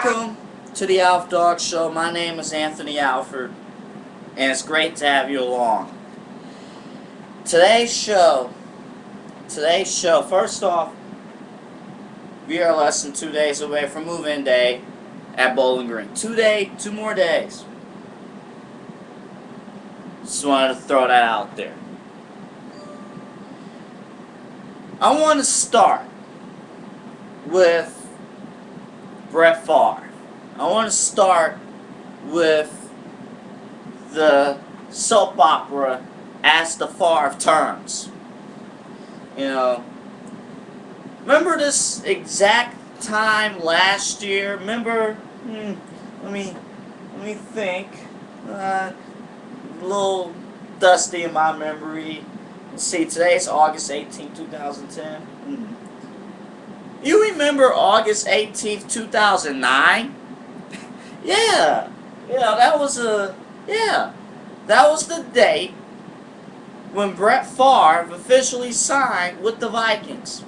Welcome to the Alf Dog Show. My name is Anthony Alford, and it's great to have you along. Today's show, first off, we are less than 2 days away from move-in day at Bowling Green. 2 more days. Just wanted to throw that out there. I want to start with Brett Favre. I want to start with the soap opera As the Favre Turns. Remember this exact time last year? Remember? Let me think. A little dusty in my memory. Let's see, today's August 18, 2010. You remember August 18th, 2009? Yeah, that was the date when Brett Favre officially signed with the Vikings.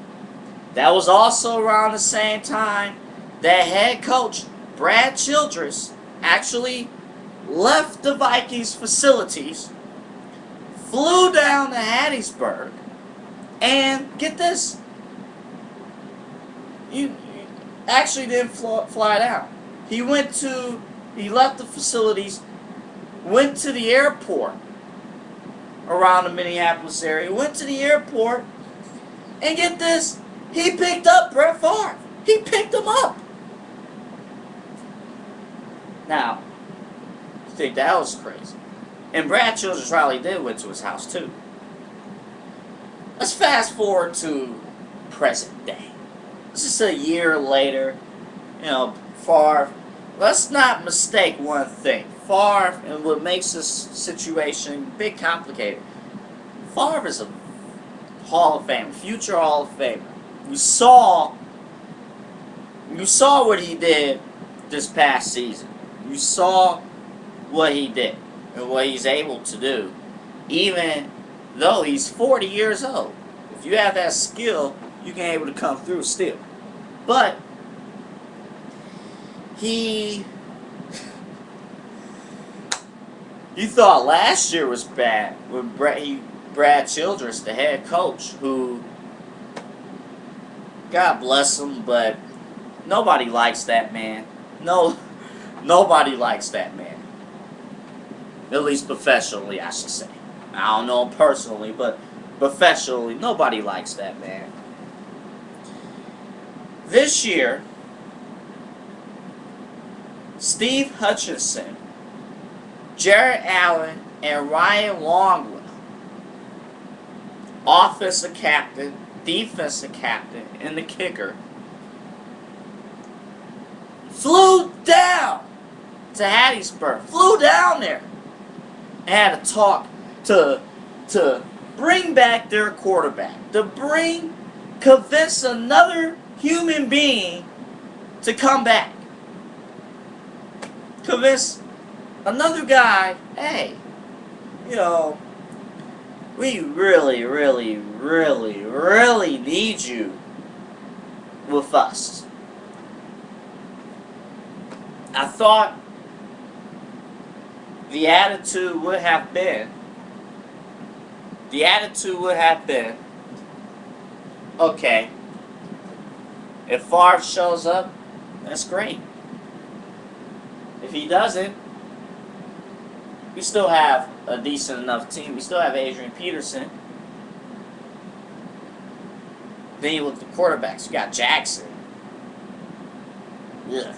That was also around the same time that head coach Brad Childress actually left the Vikings facilities, flew down to Hattiesburg, and get this, you actually didn't fly down. He left the facilities, went to the airport around the Minneapolis area, went to the airport, and get this, he picked up Brett Favre. He picked him up. Now, you think that was crazy. And Brad Childress probably did went to his house too. Let's fast forward to present day. This is a year later. Favre. Let's not mistake one thing. Favre, and what makes this situation a bit complicated, Favre is a Hall of Fame, future Hall of Famer. You saw what he did this past season. You saw what he did and what he's able to do, even though he's 40 years old. If you have that skill, you can be able to come through still. But you thought last year was bad with Brad Childress, the head coach, who, God bless him, but nobody likes that man. Nobody likes that man. At least professionally, I should say. I don't know him personally, but professionally, nobody likes that man. This year, Steve Hutchinson, Jared Allen, and Ryan Longwell, offensive captain, defensive captain, and the kicker, flew down to Hattiesburg, flew down there, and had a talk to bring back their quarterback, convince another human being to come back. Convince another guy, hey, we really, really, really, really need you with us. I thought the attitude would have been, okay, if Favre shows up, that's great. If he doesn't, we still have a decent enough team. We still have Adrian Peterson. Then you look at the quarterbacks. You got Jackson. Yeah.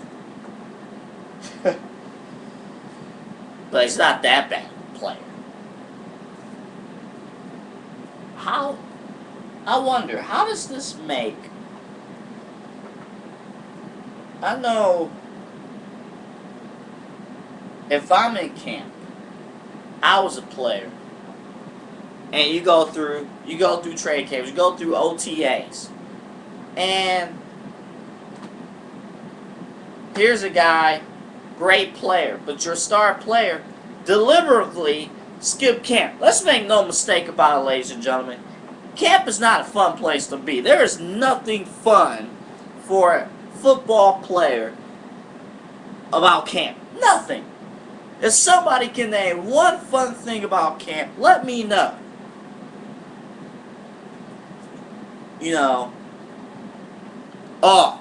But he's not that bad a player. I wonder, how does this make... I know if I'm in camp, I was a player, and you go through trade camps, you go through OTAs, and here's a guy, great player, but your star player deliberately skipped camp. Let's make no mistake about it, ladies and gentlemen. Camp is not a fun place to be. There is nothing fun for a football player about camp? Nothing. If somebody can name one fun thing about camp, let me know. You know, oh,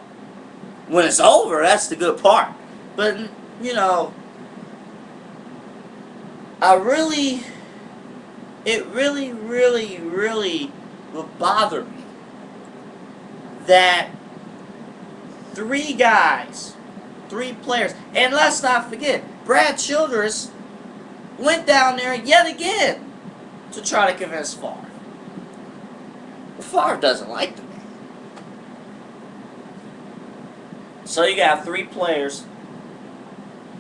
when it's over, that's the good part. But, you know, it really would bother me that 3 guys, 3 players, and let's not forget, Brad Childress went down there yet again to try to convince Favre. Favre doesn't like the man. So you got 3 players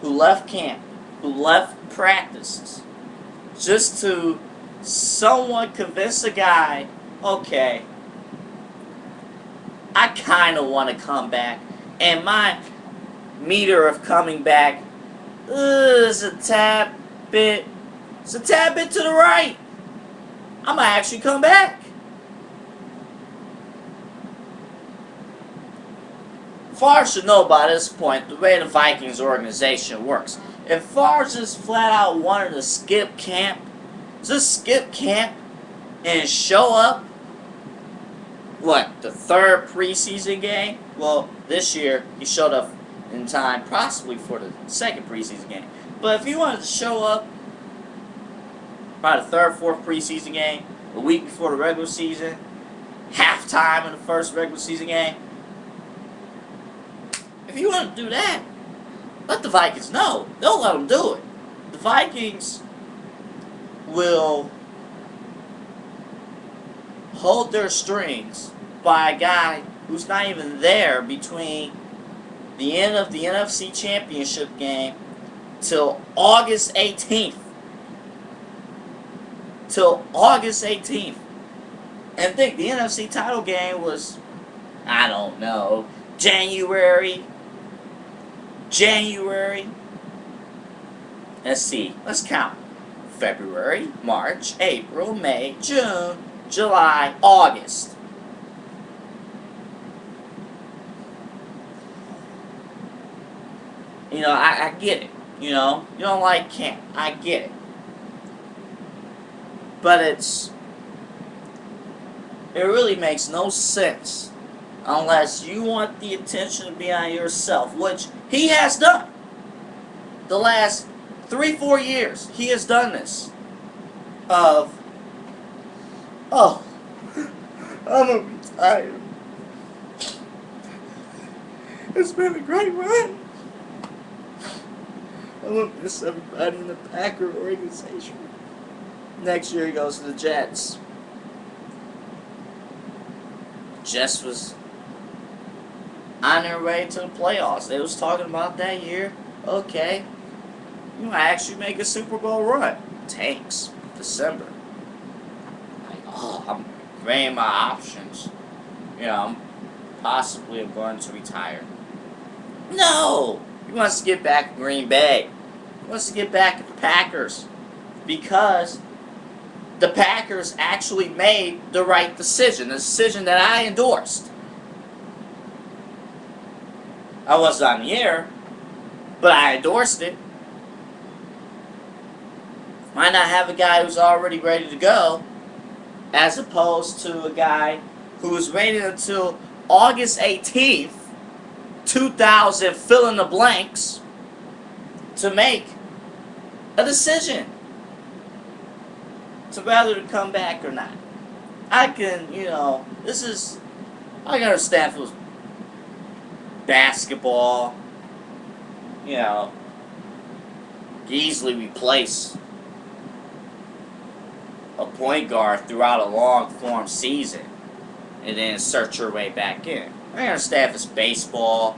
who left camp, who left practices, just to somewhat convince a guy, okay, I kind of want to come back, and my meter of coming back is a tad bit to the right. I might actually come back. Favre should know by this point the way the Vikings organization works. If Favre just flat out wanted to skip camp, just skip camp and show up, what, the 3rd preseason game? Well, this year he showed up in time possibly for the 2nd preseason game. But if he wanted to show up by the 3rd, 4th preseason game, a week before the regular season, halftime in the 1st regular season game, if you want to do that, let the Vikings know. Don't let them do it. The Vikings will hold their strings by a guy who's not even there between the end of the NFC Championship game till August 18th. Till August 18th. And think the NFC title game was, I don't know, January. Let's see. Let's count. February, March, April, May, June, July, August. You know, I get it. You know, you don't like camp. I get it. But it really makes no sense unless you want the attention to be on yourself, which he has done. The last 3-4 years, he has done this. I'm gonna be tired. It's been a great run. I'm gonna miss everybody in the Packer organization. Next year he goes to the Jets. Jets was on their way to the playoffs. They was talking about that year. Okay, you might actually make a Super Bowl run. Tanks, December. Like, oh, I'm weighing my options. You know, I'm possibly going to retire. No! He wants to get back to Green Bay. He wants to get back at the Packers. Because the Packers actually made the right decision. The decision that I endorsed. I wasn't on the air, but I endorsed it. Why not have a guy who's already ready to go, as opposed to a guy who was waiting until August 18th, 2000, fill in the blanks, to make a decision to whether to come back or not. I can, you know, I can understand if it was basketball, you know, easily replace a point guard throughout a long form season and then insert your way back in. I understand if it's baseball.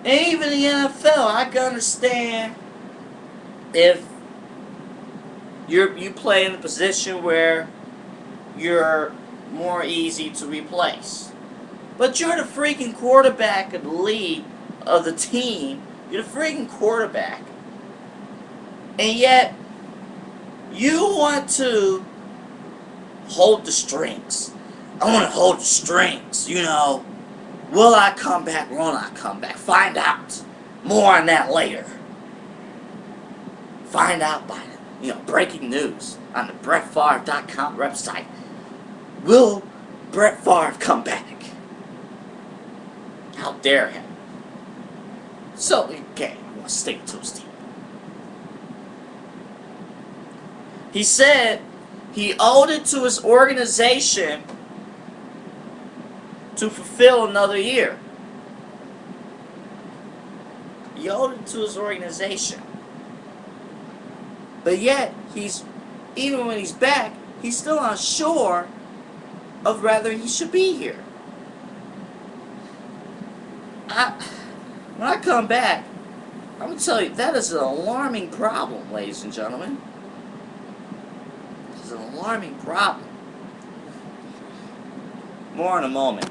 And even the NFL, I can understand if you play in a position where you're more easy to replace. But you're the freaking quarterback of the league, of the team. You're the freaking quarterback. And yet, you want to hold the strings. I want to hold the strings, you know. Will I come back? Won't I come back? Find out. More on that later. Find out by, breaking news on the pt.2 website. Will Brett Favre come back? How dare him? So, okay, I want to stick to his team. He said he owed it to his organization to fulfill another year. He owed it to his organization. But yet, even when he's back, he's still unsure of whether he should be here. When I come back, I'm going to tell you, that is an alarming problem, ladies and gentlemen. It's an alarming problem. More in a moment.